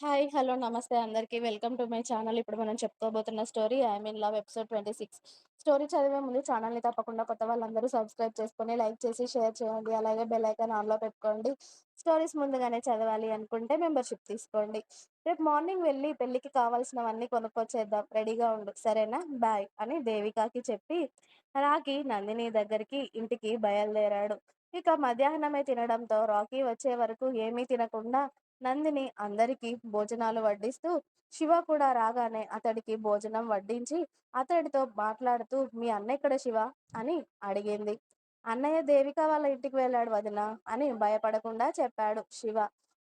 Hi. Hello. నమస్తే అందరికీ. Welcome to my channel. ఇప్పుడు మనం చెప్పుకోబోతున్న story 'I'm in love' episode 26. Story చదివే ముందు ఛానల్‌ని తప్పకుండా కొత్త వాళ్ళందరూ సబ్స్క్రైబ్ చేసుకొని, లైక్ చేసి, షేర్ చేయండి. అలాగే బెల్ ఐకాన్ ఆన్‌లో పెట్టుకోండి. స్టోరీస్ ముందుగానే చదవాలి అనుకుంటే మెంబర్‌షిప్ తీసుకోండి. రేపు మార్నింగ్ వెళ్లి పెళ్ళికి కావాల్సినవన్నీ కొనుక్కొచ్చేద్దాం. రెడీగా ఉండు. సరేనా? బాయ్ అని దేవికకి చెప్పి రాకీ నందిని దగ్గరికి ఇంటికి బయలుదేరాడు. ఇక మధ్యాహ్నమే తినడంతో రాకీ వచ్చే వరకు ఏమీ తినకుండా నందిని అందరికీ భోజనాలు వడ్డిస్తూ, శివ కూడా రాగానే అతడికి భోజనం వడ్డించి, అతడితో మాట్లాడుతూ "మీ అన్నెక్కడ శివ" అని అడిగింది. "అన్నయ్య దేవిక వాళ్ళ ఇంటికి వెళ్ళాడు వదినా" అని భయపడకుండా చెప్పాడు శివ.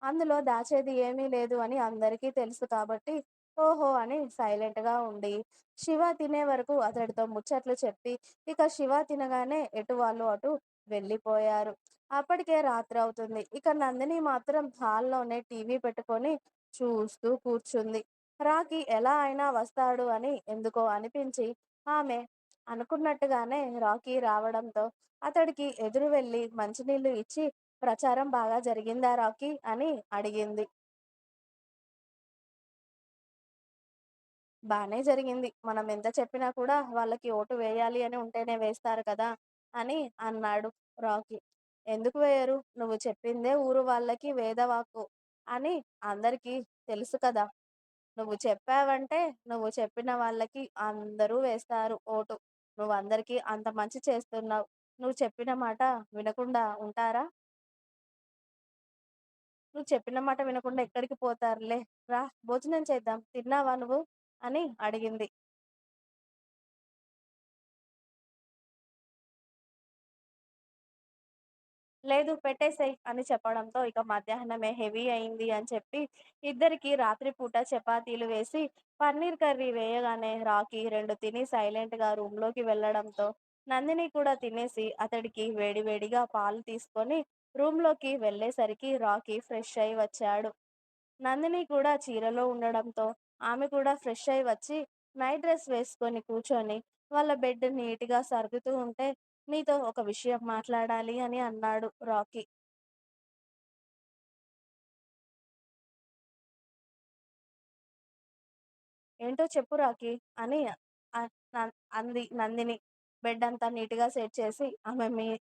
అందులో దాచేది ఏమీ లేదు అని అందరికీ తెలుసు కాబట్టి ఓహో అని సైలెంట్గా ఉండి, శివ తినే వరకు అతడితో ముచ్చట్లు చెప్పి, ఇక శివ తినగానే ఎటు వాళ్ళు అటు వెళ్ళిపోయారు. అప్పటికే రాత్రవుతుంది. ఇక నందిని మాత్రం హాల్లోనే టీవీ పెట్టుకొని చూస్తూ కూర్చుంది. రాకీ ఎలా అయినా వస్తాడు అని ఎందుకో అనిపించి, ఆమె అనుకున్నట్టుగానే రాకీ రావడంతో అతడికి ఎదురు వెళ్ళి మంచినీళ్ళు ఇచ్చి, "ప్రచారం బాగా జరిగిందా రాకీ" అని అడిగింది. బానే జరిగింది. మనం ఎంత చెప్పినా కూడా వాళ్ళకి ఓటు వేయాలి అని ఉంటేనే వేస్తారు కదా! అని అన్నాడు రాకీ. ఎందుకు వేయరు? నువ్వు చెప్పిందే ఊరు వాళ్ళకి వేదవాక్కు అని అందరికీ తెలుసు కదా! నువ్వు చెప్పావంటే నువ్వు చెప్పిన వాళ్ళకి అందరూ వేస్తారు ఓటు. నువ్వందరికీ అంత మంచి చేస్తున్నావు. నువ్వు చెప్పిన మాట వినకుండా ఉంటారా? నువ్వు చెప్పిన మాట వినకుండా ఎక్కడికి పోతారులే. రా భోజనం చేద్దాం. తిన్నావా నువ్వు? అని అడిగింది. లేదు పెట్టేసేయ్ అని చెప్పడంతో ఇక మధ్యాహ్నమే హెవీ అయింది అని చెప్పి ఇద్దరికి రాత్రిపూట చపాతీలు వేసి పన్నీర్ కర్రీ వేయగానే రాకీ 2 తిని సైలెంట్‌గా రూమ్‌లోకి వెళ్ళడంతో నందిని కూడా తినేసి అతడికి వేడివేడిగా పాలు తీసుకొని రూమ్‌లోకి వెళ్ళేసరికి రాకీ ఫ్రెష్ అయ్యి వచ్చాడు. నందిని కూడా చీరలో ఉండడంతో ఆమె కూడా ఫ్రెష్ అయ్యి వచ్చి నైట్ డ్రెస్ వేసుకొని కూర్చొని వాళ్ళ బెడ్ నీట్‌గా సర్దుతూ ఉంటే "నీతో ఒక విషయం మాట్లాడాలి" అని అన్నాడు రాకీ. "ఏంటో చెప్పు రాకీ" అని ఆహ్, అంది నందిని. బెడ్ అంతా నీట్‌గా సెట్ చేసి ఆమె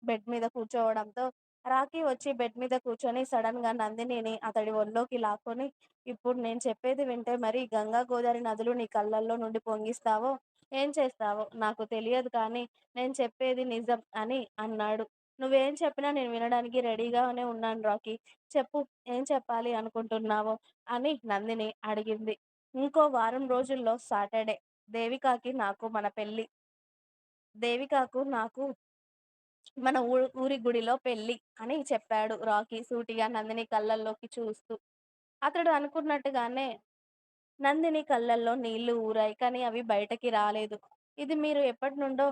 బెడ్ మీద కూర్చోవడంతో రాకీ వచ్చి బెడ్ మీద కూర్చొని సడెన్‌గా నందినిని అతడి ఒళ్ళోకి లాక్కొని "ఇప్పుడు నేను చెప్పేది వింటే మరి గంగా, గోదావరి నదులు నీ కళ్ళల్లో నుండి పొంగిస్తావో, ఏం చేస్తావో నాకు తెలియదు కానీ నేను చెప్పేది నిజం" అని అన్నాడు. "నువ్వేం చెప్పినా నేను వినడానికి రెడీగానే ఉన్నాను రాకీ. చెప్పు ఏం చెప్పాలి అనుకుంటున్నావో" అని నందిని అడిగింది. ఇంకో వారం రోజుల్లో సాటర్‌డే. దేవికకి నాకు మన పెళ్లి. దేవికకు నాకు మన ఊరి గుడిలో పెళ్లి అని చెప్పాడు రాకీ సూటిగా నందిని కళ్ళల్లోకి చూస్తూ. అతడు అనుకున్నట్టుగానే నందిని కళ్ళల్లో నీళ్లు ఊరాయి. కానీ అవి బయటకి రాలేదు. "ఇది మీరు ఎప్పటినుండో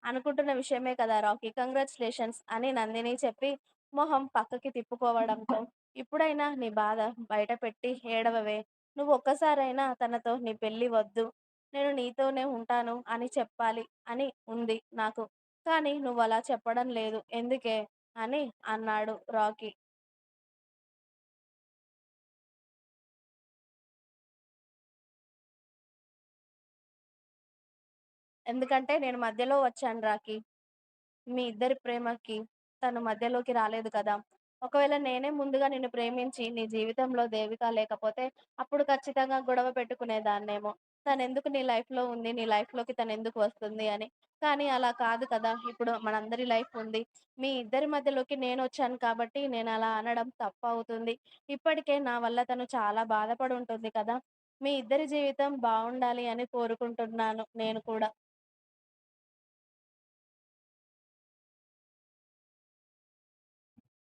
అనుకుంటున్న విషయమే కదా రాకీ! కంగ్రాచ్యులేషన్స్" అని నందిని చెప్పి మొహం పక్కకి తిప్పుకోవడంతో, "ఇప్పుడైనా నీ బాధ బయట పెట్టి ఏడవవే. నువ్వు ఒక్కసారైనా తనతో నీ పెళ్లి వద్దు. నేను నీతోనే ఉంటాను అని చెప్పాలి అని ఉంది నాకు. కానీ నువ్వలా చెప్పడం లేదు. ఎందుకే?" అని అన్నాడు రాకీ. "ఎందుకంటే నేను మధ్యలో వచ్చాను రాకీ. మీ ఇద్దరి ప్రేమకి తను మధ్యలోకి రాలేదు కదా! ఒకవేళ నేనే ముందుగా నిన్ను ప్రేమించి నీ జీవితంలో దేవిక లేకపోతే అప్పుడు ఖచ్చితంగా గొడవ పెట్టుకునేదాన్నేమో. తనెందుకు నీ లైఫ్‌లో ఉంది? నీ లైఫ్‌లోకి తనెందుకు వస్తుంది అని. కానీ అలా కాదు కదా! ఇప్పుడు మనందరి లైఫ్ ఉంది. మీ ఇద్దరి మధ్యలోకి నేనొచ్చాను కాబట్టి నేనలా అనడం తప్పవుతుంది. ఇప్పటికే నా వల్ల తను చాలా బాధపడుంటుంది కదా! మీ ఇద్దరి జీవితం బావుండాలి అని కోరుకుంటున్నాను నేను కూడా.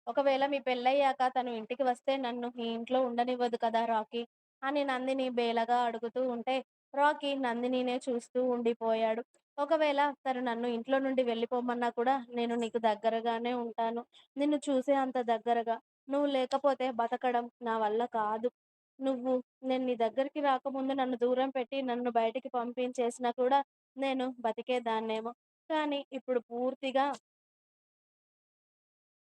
ఒకవేళ మీ పెళ్ళయ్యాక తను ఇంటికి వస్తే నన్ను ఈ ఇంట్లో ఉండనివ్వదు కదా రాకీ అని నందిని బేలగా అడుగుతూ ఉంటే రాకీ నందినినే చూస్తూ ఉండిపోయాడు. ఒకవేళ తను నన్ను ఇంట్లో నుండి వెళ్ళిపోమన్నా కూడా నేను నీకు దగ్గరగానే ఉంటాను. నిన్ను చూసే అంత దగ్గరగా. నువ్వు లేకపోతే బతకడం నా వల్ల కాదు. నువ్వు నేను నీ దగ్గరికి రాకముందు నన్ను దూరం పెట్టి నన్ను బయటికి పంపించేసినా కూడా నేను బతికేదాన్నేమో. కానీ ఇప్పుడు పూర్తిగా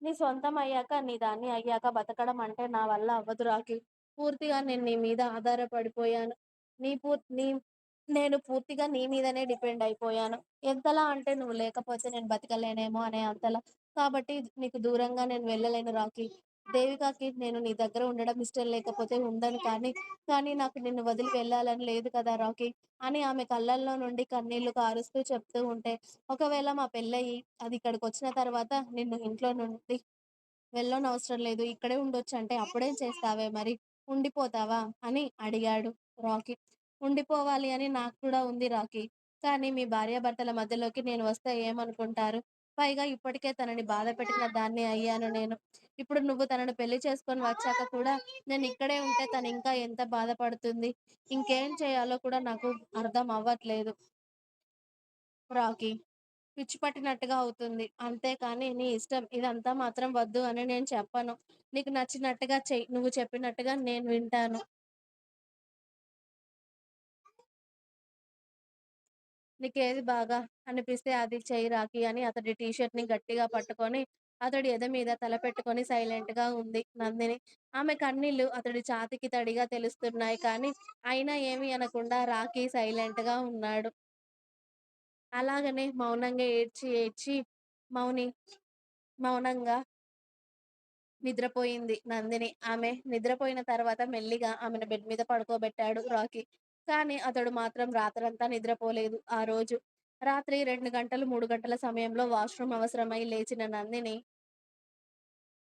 నీ సొంతం అయ్యాక, నీ దాన్ని అయ్యాక బతకడం అంటే నా వల్ల అవ్వదు రాకీ. పూర్తిగా నేను నీ మీద ఆధారపడిపోయాను. నీ పూర్ నీ నేను పూర్తిగా నీ మీదనే డిపెండ్ అయిపోయాను. ఎంతలా అంటే నువ్వు లేకపోతే నేను బతకలేనేమో అనే అంతలా. కాబట్టి నీకు దూరంగా నేను వెళ్ళలేను రాఖీ. దేవికకి నేను నీ దగ్గర ఉండడం ఇష్టం లేకపోతే ఉండను కానీ, కానీ నాకు నిన్ను వదిలి వెళ్ళాలని లేదు కదా రాకీ! అని ఆమె కళ్ళల్లో నుండి కన్నీళ్లు కారుస్తూ చెప్తూ ఉంటే, ఒకవేళ మా పెళ్ళయ్యి అది ఇక్కడికొచ్చిన తర్వాత నిన్ను ఇంట్లో నుండి వెళ్ళనవసరం లేదు. ఇక్కడే ఉండొచ్చంటే అప్పుడేం చేస్తావే మరి? ఉండిపోతావా? అని అడిగాడు రాకీ. ఉండిపోవాలి అని నాకు కూడా ఉంది రాకీ. కానీ మీ భార్యాభర్తల మధ్యలోకి నేను వస్తే ఏమనుకుంటారు? పైగా ఇప్పటికే తనని బాధపెట్టిన దాన్ని అయ్యాను నేను. ఇప్పుడు నువ్వు తనని పెళ్లి చేసుకొని వచ్చాక కూడా నేనిక్కడే ఉంటే తనింకా ఎంత బాధపడుతుంది? ఇంకేం చేయాలో కూడా నాకు అర్థం అవ్వట్లేదు రాకీ. పిచ్చి పట్టినట్టుగా అవుతుంది. అంతేకాని నీ ఇష్టం ఇదంతా మాత్రం వద్దు అని నేను చెప్పను. నీకు నచ్చినట్టుగా చెయ్యి. నువ్వు చెప్పినట్టుగా నేను వింటాను. నీకేది బాగా అనిపిస్తే అది చెయ్యి రాఖీ అని అతడి టీ షర్ట్‌ని గట్టిగా పట్టుకొని, అతడి ఎద మీద తలపెట్టుకొని సైలెంట్‌గా ఉంది నందిని. ఆమె కన్నీళ్లు అతడి ఛాతీకి తడిగా తెలుస్తున్నాయి కానీ, అయినా ఏమీ అనకుండా రాఖీ సైలెంట్‌గా ఉన్నాడు. అలాగనే మౌనంగా ఏడ్చి ఏడ్చి మౌని మౌనంగా నిద్రపోయింది నందిని. ఆమె నిద్రపోయిన తర్వాత మెల్లిగా ఆమెను బెడ్ మీద పడుకోబెట్టాడు రాకీ. కానీ అతడు మాత్రం రాత్రంతా నిద్రపోలేదు ఆ రోజు. రాత్రి 2 గంటలు, 3 గంటల సమయంలో వాష్‌రూమ్ అవసరమై లేచిన నందిని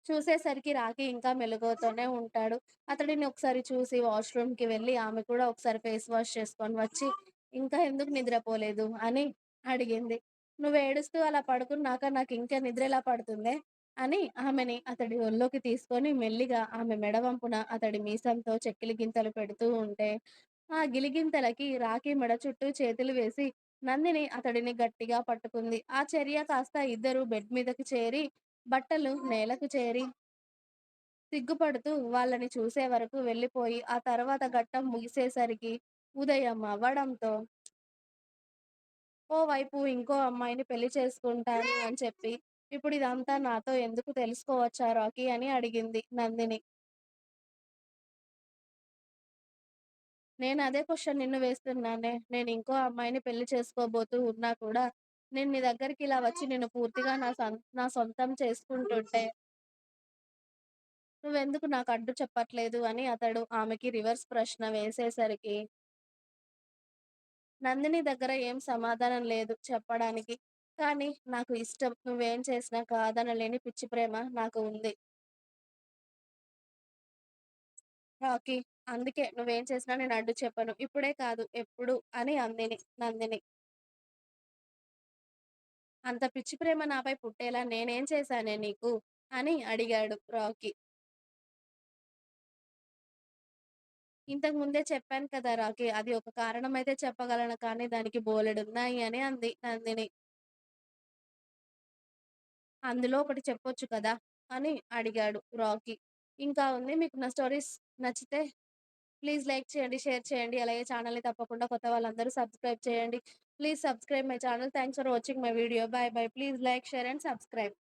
చూసేసరికి రాకీ ఇంకా మెలకువతోనే ఉంటాడు. అతడిని ఒకసారి చూసి వాష్‌రూమ్‌కి వెళ్ళి ఆమె కూడా ఒకసారి ఫేస్ వాష్ చేసుకొని వచ్చి, "ఇంకా ఎందుకు నిద్రపోలేదు?" అని అడిగింది. "నువ్వేడుస్తూ అలా పడుకున్నాక నాకింకా నిద్రెలా పడుతుందే?" అని ఆమెని అతడి ఒళ్ళోకి తీసుకొని మెల్లిగా ఆమె మెడ వంపున అతడి మీసంతో చెక్కిలి గింతలు పెడుతూ ఉంటే, ఆ గిలిగింతలకి రాకీ మెడ చుట్టూ చేతులు వేసి నందిని అతడిని గట్టిగా పట్టుకుంది. ఆ చర్య కాస్త ఇద్దరూ బెడ్ మీదకి చేరి బట్టలు నేలకు చేరి సిగ్గుపడుతూ వాళ్ళని చూసే వరకు వెళ్ళిపోయి, ఆ తర్వాత ఘట్టం ముగిసేసరికి ఉదయం అవ్వడంతో, ఓవైపు ఇంకో అమ్మాయిని పెళ్లి చేసుకుంటాను అని చెప్పి, ఇప్పుడు ఇదంతా నాతో ఎందుకు తెలుసుకోవచ్చా రాకీ అని అడిగింది నందిని. నేను అదే క్వెషన్ నిన్ను వేస్తున్నానే. నేను ఇంకో అమ్మాయిని పెళ్లి చేసుకోబోతూ ఉన్నా కూడా, నేను నీ దగ్గరికి ఇలా వచ్చి నిన్ను పూర్తిగా నా సొంతం చేసుకుంటుంటే నువ్వెందుకు నాకు అడ్డు చెప్పట్లేదు అని అతడు ఆమెకి రివర్స్ ప్రశ్న వేసేసరికి, నందిని దగ్గర ఏం సమాధానం లేదు చెప్పడానికి. కానీ నాకు ఇష్టం. నువ్వేం చేసినా కాదనలేని పిచ్చి ప్రేమ నాకు ఉంది. రాకీ. అందుకే నువ్వేం చేసినా నేను అడ్డు చెప్పను. ఇప్పుడే కాదు ఎప్పుడు అని నందిని. అంత పిచ్చి ప్రేమ నాపై పుట్టేలా నేనేం చేశానే నీకు? అని అడిగాడు రాకీ. ఇంతకు ముందే చెప్పాను కదా రాకీ! అది ఒక కారణమైతే చెప్పగలను కానీ దానికి బోలెడున్నాయి అని అంది నందిని. అందులో ఒకటి చెప్పొచ్చు కదా! అని అడిగాడు రాకీ. ఇంకా ఉంది. మీకు నా స్టోరీస్ నచ్చితే ప్లీజ్ లైక్ చేయండి, షేర్ చేయండి. అలాగే ఛానెల్‌ని తప్పకుండా కొత్త వాళ్ళందరూ సబ్స్క్రైబ్ చేయండి. Please subscribe my channel. Thanks for watching my video. By by. Please like, share and subscribe.